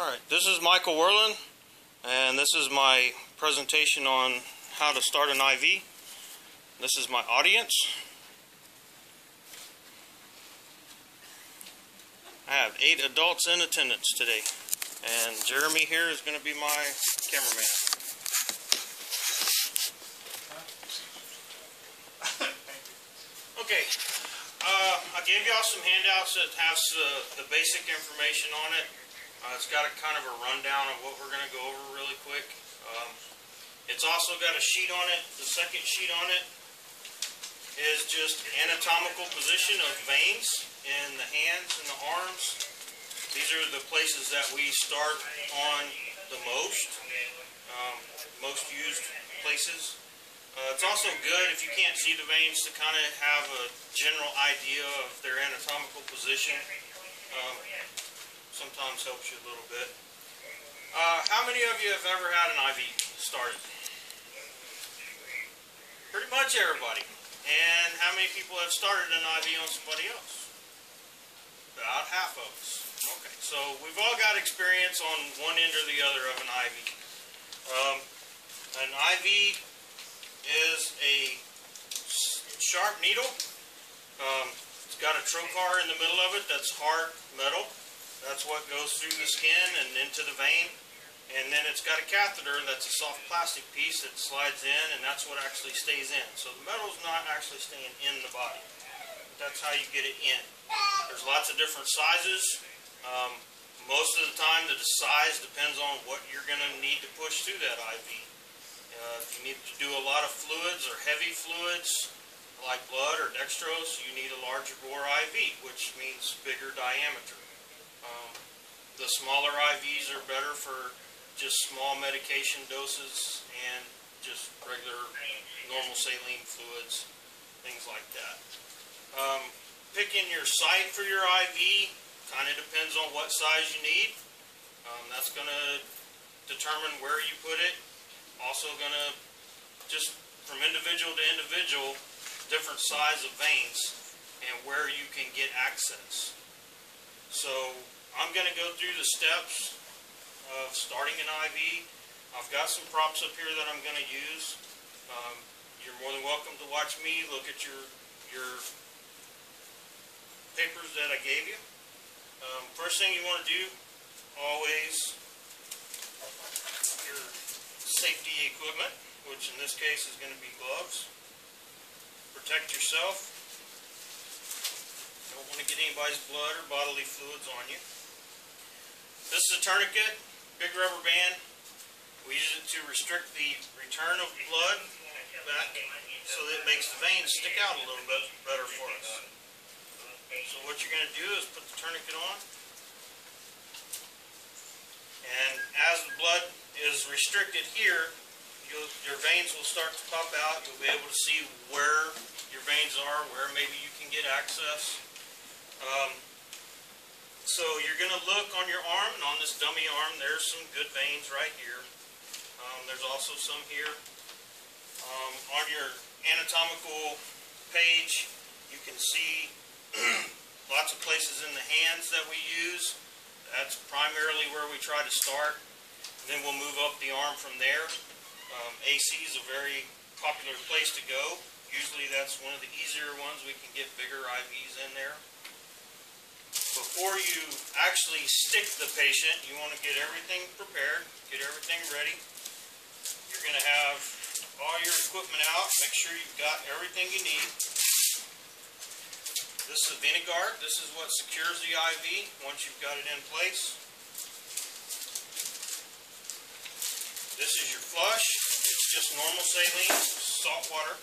Alright, this is Michael Werlin, and this is my presentation on how to start an IV. This is my audience. I have 8 adults in attendance today, and Jeremy here is going to be my cameraman. Okay, I gave y'all some handouts that has the basic information on it. It's got a kind of a rundown of what we're going to go over really quick. It's also got a sheet on it. The second sheet on it is just anatomical position of veins in the hands and the arms. These are the places that we start on the most used places. It's also good if you can't see the veins to kind of have a general idea of their anatomical position. Sometimes helps you a little bit. How many of you have ever had an IV started? Pretty much everybody. And how many people have started an IV on somebody else? About half of us. Okay, so we've all got experience on one end or the other of an IV. An IV is a sharp needle. It's got a trocar in the middle of it that's hard metal. That's what goes through the skin and into the vein. And then it's got a catheter that's a soft plastic piece that slides in, and that's what actually stays in. So the metal's not actually staying in the body. That's how you get it in. There's lots of different sizes. Most of the time the size depends on what you're going to need to push through that IV. If you need to do a lot of fluids or heavy fluids like blood or dextrose, you need a larger bore IV, which means bigger diameter. The smaller IVs are better for just small medication doses and just regular normal saline fluids, things like that. Picking your site for your IV kind of depends on what size you need. That's going to determine where you put it. Also going to, just from individual to individual, different size of veins and where you can get access. So I'm going to go through the steps of starting an IV. I've got some props up here that I'm going to use. You're more than welcome to watch me look at your papers that I gave you. First thing you want to do, always, your safety equipment, which in this case is going to be gloves. Protect yourself. Don't want to get anybody's blood or bodily fluids on you. This is a tourniquet, big rubber band. We use it to restrict the return of blood back so that it makes the veins stick out a little bit better for us. So what you're going to do is put the tourniquet on, and as the blood is restricted here, your veins will start to pop out. You'll be able to see where your veins are, where maybe you can get access. So you're going to look on your arm, and on this dummy arm there's some good veins right here. There's also some here. On your anatomical page you can see lots of places in the hands that we use. That's primarily where we try to start. And then we'll move up the arm from there. AC is a very popular place to go. Usually that's one of the easier ones. We can get bigger IVs in there. Before you actually stick the patient, you want to get everything prepared, get everything ready. You're going to have all your equipment out. Make sure you've got everything you need. This is a Veniguard. This is what secures the IV once you've got it in place. This is your flush. It's just normal saline, salt water.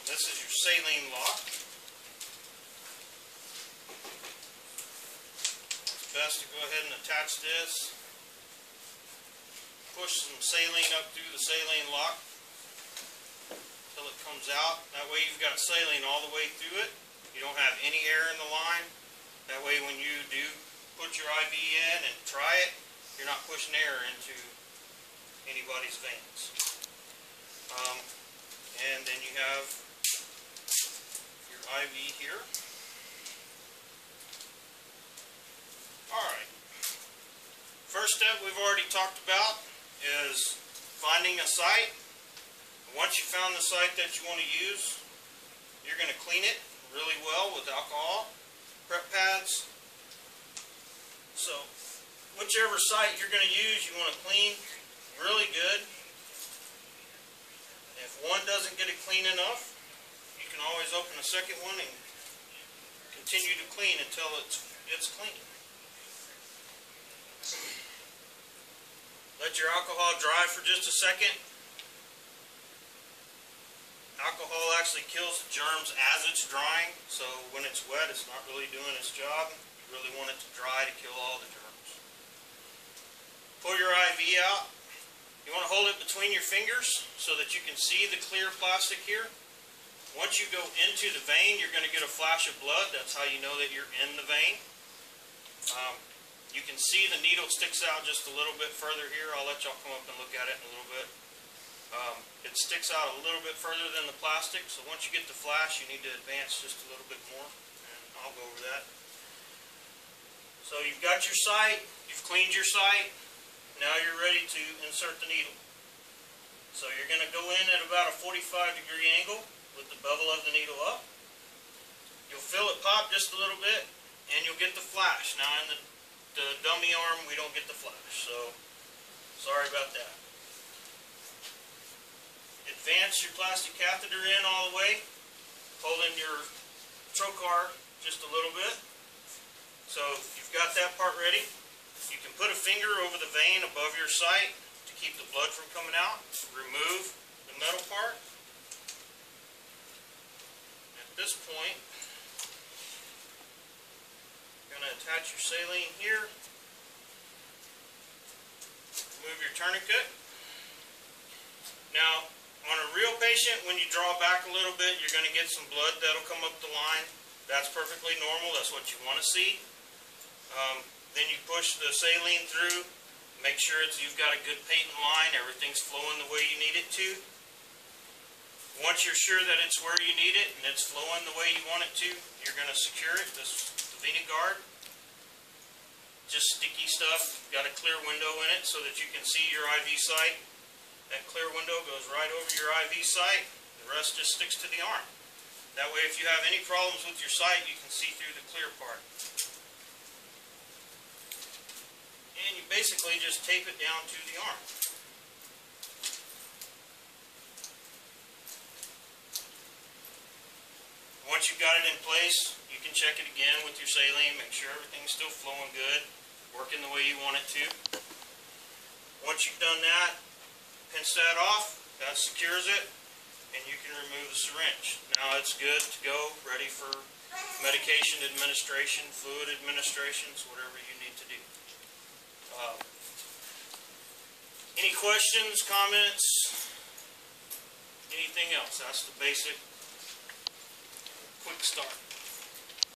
This is your saline lock. It's best to go ahead and attach this. Push some saline up through the saline lock until it comes out. That way you've got saline all the way through it. You don't have any air in the line. That way when you do put your IV in and try it, you're not pushing air into anybody's veins. And then you have your IV here. Alright. First step we've already talked about is finding a site. Once you found the site that you want to use, you're going to clean it really well with alcohol, prep pads. So, whichever site you're going to use, you want to clean really good. If one doesn't get it clean enough, you can always open a second one and continue to clean until it's clean. Let your alcohol dry for just a second. Alcohol actually kills the germs as it's drying, so when it's wet, it's not really doing its job. You really want it to dry to kill all the germs. Pull your IV out. You want to hold it between your fingers so that you can see the clear plastic here. Once you go into the vein, you're going to get a flash of blood. That's how you know that you're in the vein. You can see the needle sticks out just a little bit further here. I'll let y'all come up and look at it in a little bit. It sticks out a little bit further than the plastic, so once you get the flash, you need to advance just a little bit more, and I'll go over that. So you've got your site, you've cleaned your site, now you're ready to insert the needle. So you're going to go in at about a 45-degree angle with the bevel of the needle up. You'll feel it pop just a little bit, and you'll get the flash. Now in the dummy arm, we don't get the flash, so sorry about that. Advance your plastic catheter in all the way, holding your trocar just a little bit. So you've got that part ready. You can put a finger over the vein above your site to keep the blood from coming out. Remove the metal part. At this point, you're going to attach your saline here. Remove your tourniquet. Now, on a real patient, when you draw back a little bit, you're going to get some blood that'll come up the line. That's perfectly normal. That's what you want to see. Then you push the saline through. Make sure you've got a good patent line. Everything's flowing the way you need it to. Once you're sure that it's where you need it and it's flowing the way you want it to, you're going to secure it. This is the VenaGuard. Just sticky stuff. Got a clear window in it so that you can see your IV site. That clear window goes right over your IV site. The rest just sticks to the arm. That way, if you have any problems with your site, you can see through the clear part. And you basically just tape it down to the arm. Once you've got it in place, you can check it again with your saline, make sure everything's still flowing good, working the way you want it to. Once you've done that, pinch that off, that secures it, and you can remove the syringe. Now it's good to go, ready for medication administration, fluid administrations, whatever you need to do. Any questions, comments, anything else? That's the basic quick start.